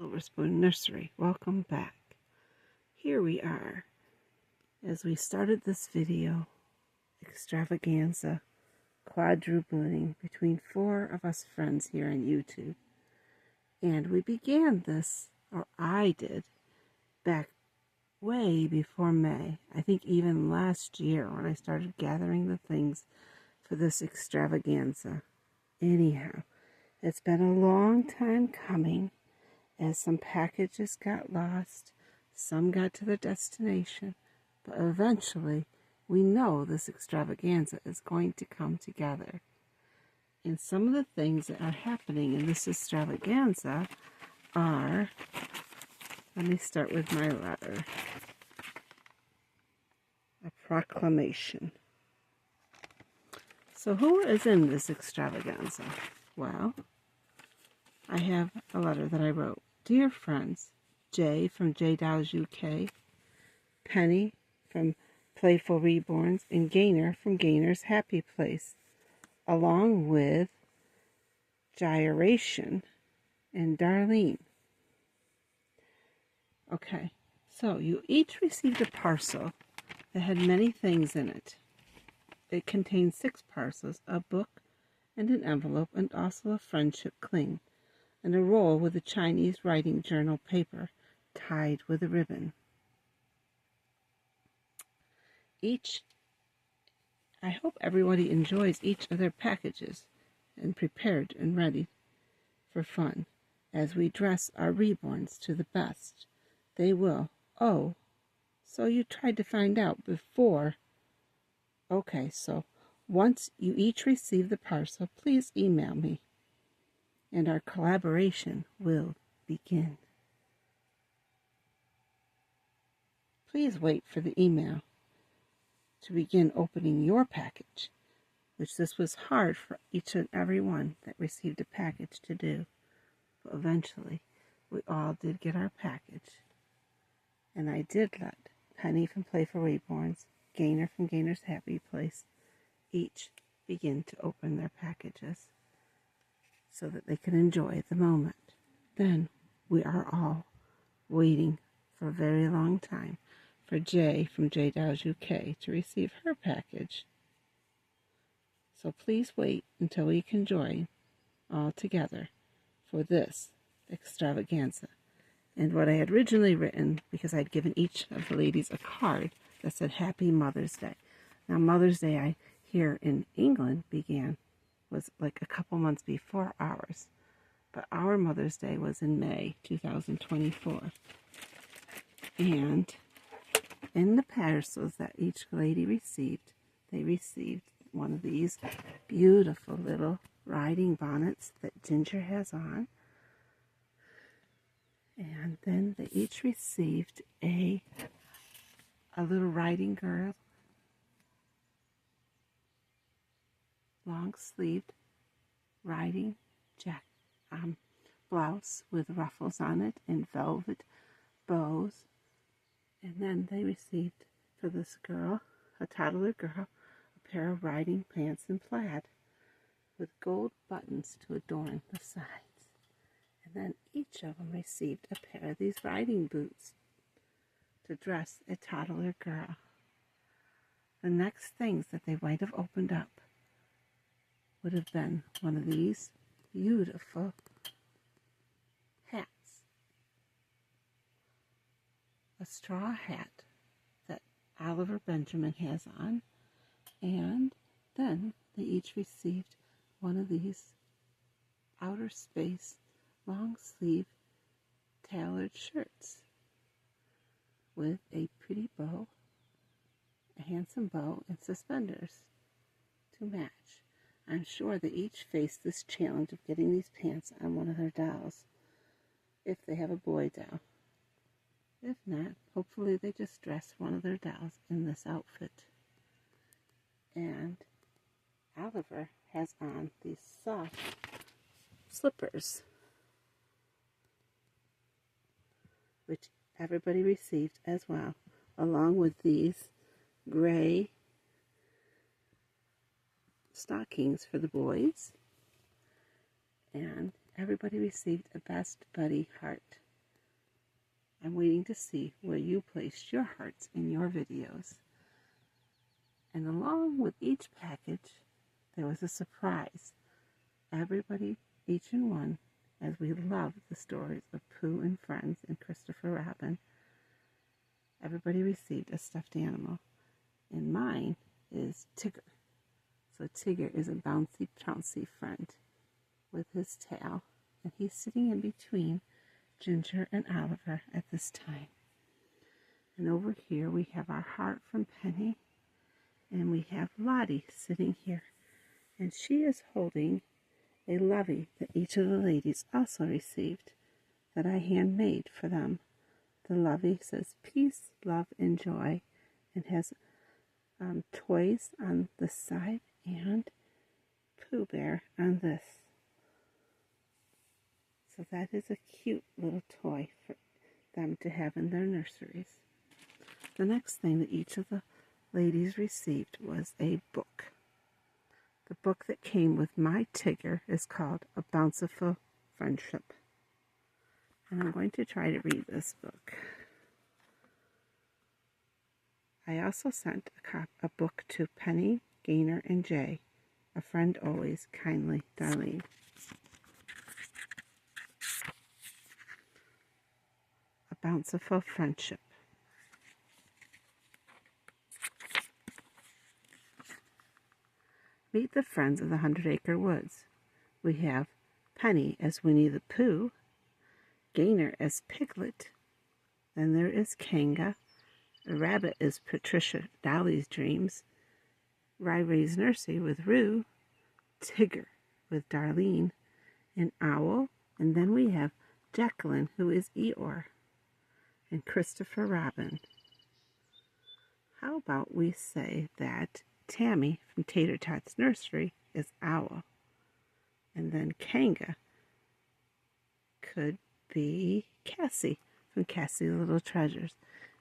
Silver Spoon Nursery. Welcome back. Here we are as we started this video, Extravaganza, quadrupletting between 4 of us friends here on YouTube. And we began this, or I did, back way before May. I think even last year when I started gathering the things for this extravaganza. Anyhow, it's been a long time coming, as some packages got lost, some got to their destination, but eventually we know this extravaganza is going to come together. And some of the things that are happening in this extravaganza are, let me start with my letter, a proclamation. So who is in this extravaganza? Well, I have a letter that I wrote. Dear friends, Jay from J Dolls UK, Penny from Playful Reborns, and Gaynor from Gaynor's Happy Place, along with Gyration and Darlene. Okay, so you each received a parcel that had many things in it. It contained 6 parcels, a book and an envelope, and also a friendship cling, and a roll with a Chinese writing journal paper tied with a ribbon. I hope everybody enjoys each of their packages and prepared and ready for fun as we dress our reborns to the best they will. Oh, so you tried to find out before. Okay, so once you each receive the parcel, please email me, and our collaboration will begin. Please wait for the email to begin opening your package, which this was hard for each and every one that received a package to do. But eventually, we all did get our package. And I did let Penny from Playful Reborns, Gaynor from Gaynor's Happy Place, each begin to open their packages so that they can enjoy the moment. Then we are all waiting for a very long time for Jay from J Dolls UK to receive her package. So please wait until we can join all together for this extravaganza. And what I had originally written, because I'd given each of the ladies a card that said Happy Mother's Day. Now Mother's Day here in England was like a couple months before ours. But our Mother's Day was in May 2024. And in the parcels that each lady received, they received one of these beautiful little riding bonnets that Ginger has on. And then they each received a little riding girl, long-sleeved riding blouse with ruffles on it and velvet bows. And then they received for this girl, a toddler girl, a pair of riding pants in plaid with gold buttons to adorn the sides. And then each of them received a pair of these riding boots to dress a toddler girl. The next things that they might have opened up would have been one of these beautiful hats. A straw hat that Oliver Benjamin has on. And then they each received one of these outer space long sleeve tailored shirts with a pretty bow, a handsome bow, and suspenders to match. I'm sure they each face this challenge of getting these pants on one of their dolls, if they have a boy doll. If not, hopefully they just dress one of their dolls in this outfit. And Oliver has on these soft slippers, which everybody received as well, along with these gray stockings for the boys. And everybody received a Best Buddy heart I'm waiting to see where you placed your hearts in your videos. And along with each package, there was a surprise. Everybody, each and one, as we love the stories of Pooh and Friends and Christopher Robin, everybody received a stuffed animal. And mine is Tigger. So Tigger is a bouncy, pouncy friend with his tail. And he's sitting in between Ginger and Oliver at this time. And over here we have our heart from Penny. And we have Lottie sitting here. And she is holding a lovey that each of the ladies also received that I handmade for them. The lovey says peace, love, and joy, and has toys on this side and Pooh Bear on this. So that is a cute little toy for them to have in their nurseries. The next thing that each of the ladies received was a book. The book that came with my Tigger is called A Bountiful Friendship. And I'm going to try to read this book. I also sent a book to Penny, Gaynor, and Jay. A friend always, kindly, Darlene. A Bountiful Friendship. Meet the friends of the 100-Acre Woods. We have Penny as Winnie the Pooh, Gaynor as Piglet, then there is Kanga, a rabbit is Patricia Dolly's Dreams, Rai-Rai's Nursery with Roo, Tigger with Darlene, an owl, and then we have Jacqueline, who is Eeyore, and Christopher Robin. How about we say that Tammy from Tater Tot's Nursery is Owl, and then Kanga could be Cassie from Cassie Little Treasures.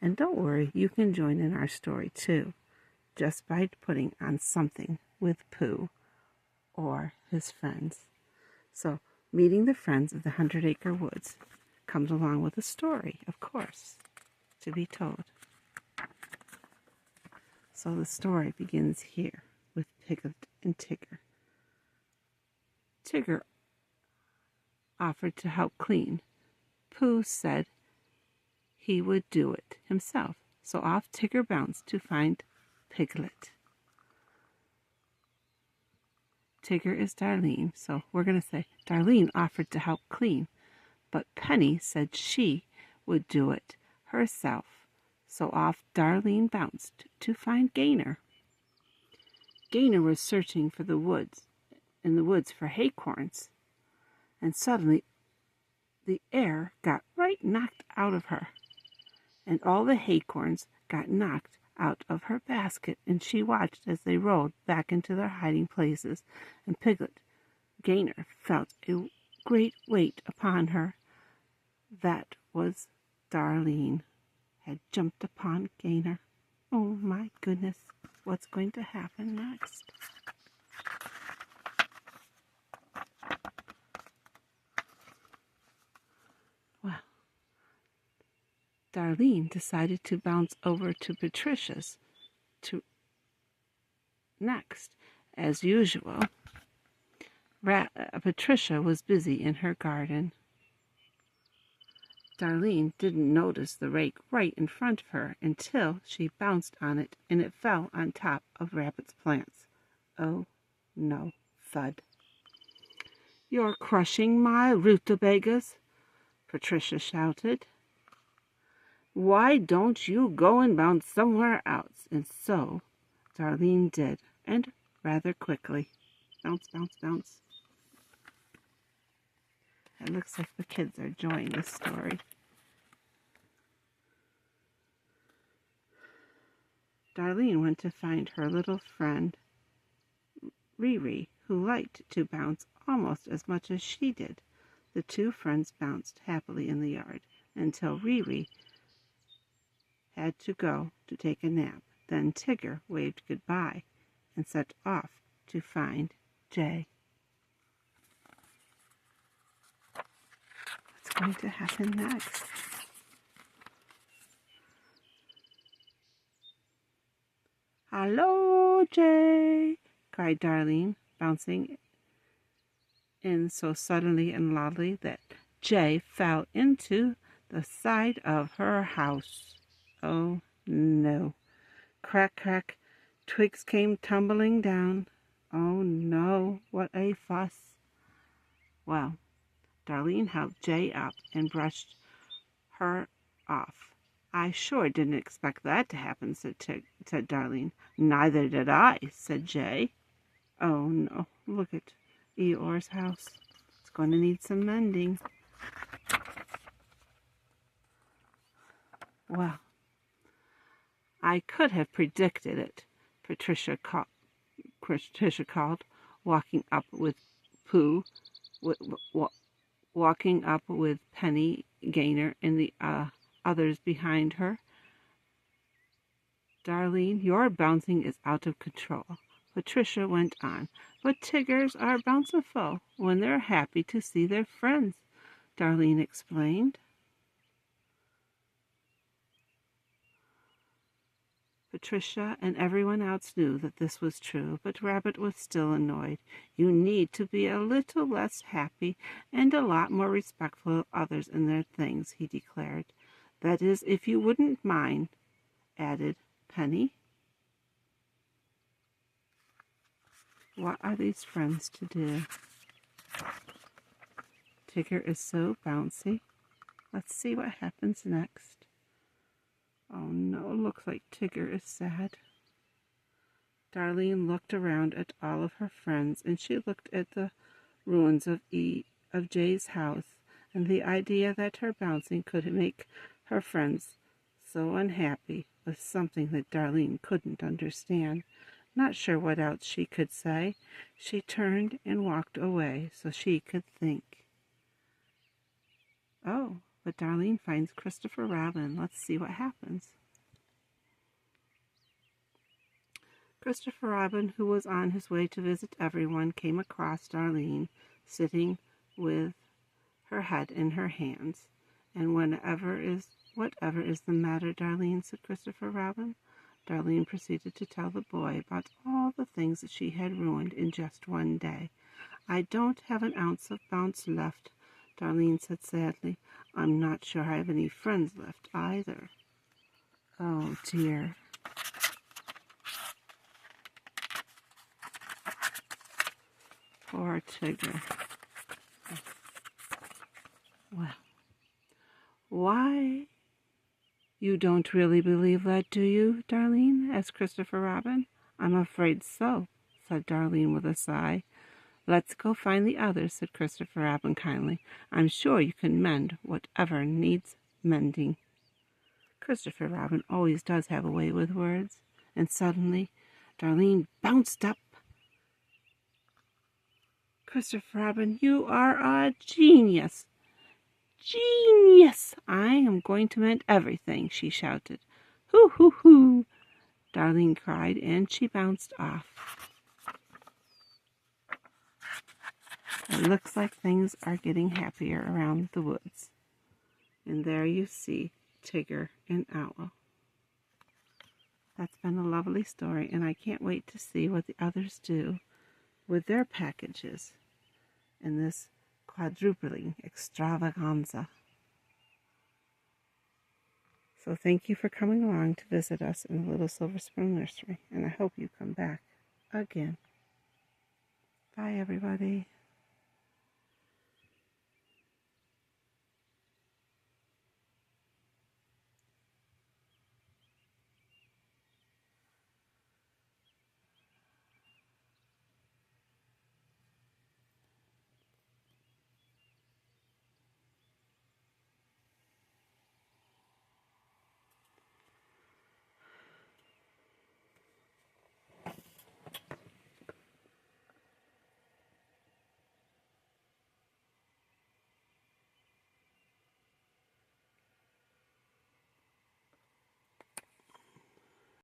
And don't worry, you can join in our story too, just by putting on something with Pooh or his friends. So, meeting the friends of the 100-Acre Woods comes along with a story, of course, to be told. So the story begins here with Piglet and Tigger. Tigger offered to help clean. Pooh said he would do it himself, so off Tigger bounced to find Piglet. Tigger is Darlene, so we're going to say Darlene offered to help clean, but Penny said she would do it herself, so off Darlene bounced to find Gaynor. Gaynor was searching for in the woods for acorns, and suddenly the air got right knocked out of her, and all the acorns got knocked out of her basket, and she watched as they rolled back into their hiding places, and Piglet, Gaynor, felt a great weight upon her. That was Darlene had jumped upon Gaynor. Oh my goodness, what's going to happen next? Well, Darlene decided to bounce over to Patricia's next. As usual, Patricia was busy in her garden. Darlene didn't notice the rake right in front of her until she bounced on it and it fell on top of Rabbit's plants. Oh no, thud. "You're crushing my rutabagas," Patricia shouted. "Why don't you go and bounce somewhere else?" And so Darlene did, and rather quickly. Bounce, bounce, bounce. It looks like the kids are enjoying this story. Darlene went to find her little friend Riri, who liked to bounce almost as much as she did. The two friends bounced happily in the yard until Riri had to go to take a nap. Then Tigger waved goodbye and set off to find Jay. What's going to happen next? "Hello, Jay!" cried Darlene, bouncing in so suddenly and loudly that Jay fell into the side of her house. Oh, no. Crack, crack, twigs came tumbling down. Oh, no, what a fuss. Well, Darlene helped Jay up and brushed her off. "I sure didn't expect that to happen," said Darlene. "Neither did I," said Jay. "Oh, no, look at Eeyore's house. It's going to need some mending." Well, I could have predicted it, Patricia called, walking up with Pooh, walking up with Penny, Gaynor, and the others behind her. "Darlene, your bouncing is out of control," Patricia went on. "But Tiggers are bountiful when they're happy to see their friends," Darlene explained. Patricia and everyone else knew that this was true, but Rabbit was still annoyed. "You need to be a little less happy and a lot more respectful of others and their things," he declared. "That is, if you wouldn't mind," added Penny. What are these friends to do? Tigger is so bouncy. Let's see what happens next. Oh no, looks like Tigger is sad. Darlene looked around at all of her friends, and she looked at the ruins of Jay's house, and the idea that her bouncing could make her friends so unhappy was something that Darlene couldn't understand. Not sure what else she could say, she turned and walked away so she could think. Oh, but Darlene finds Christopher Robin. Let's see what happens. Christopher Robin, who was on his way to visit everyone, came across Darlene sitting with her head in her hands. "And whatever is the matter, Darlene?" said Christopher Robin. Darlene proceeded to tell the boy about all the things that she had ruined in just one day. "I don't have an ounce of bounce left," Darlene said sadly. "I'm not sure I have any friends left either." Oh dear. Poor Tigger. Well, why? "You don't really believe that, do you, Darlene?" asked Christopher Robin. "I'm afraid so," said Darlene with a sigh. "Let's go find the others," said Christopher Robin kindly. "I'm sure you can mend whatever needs mending." Christopher Robin always does have a way with words. And suddenly Darlene bounced up. "Christopher Robin, you are a genius. Genius! I am going to mend everything," she shouted. "Hoo, hoo, hoo!" Darlene cried, and she bounced off. It looks like things are getting happier around the woods. And there you see Tigger and Owl. That's been a lovely story, and I can't wait to see what the others do with their packages in this quadrupletting extravaganza. So thank you for coming along to visit us in the Little Silver Spoon Nursery, and I hope you come back again. Bye, everybody.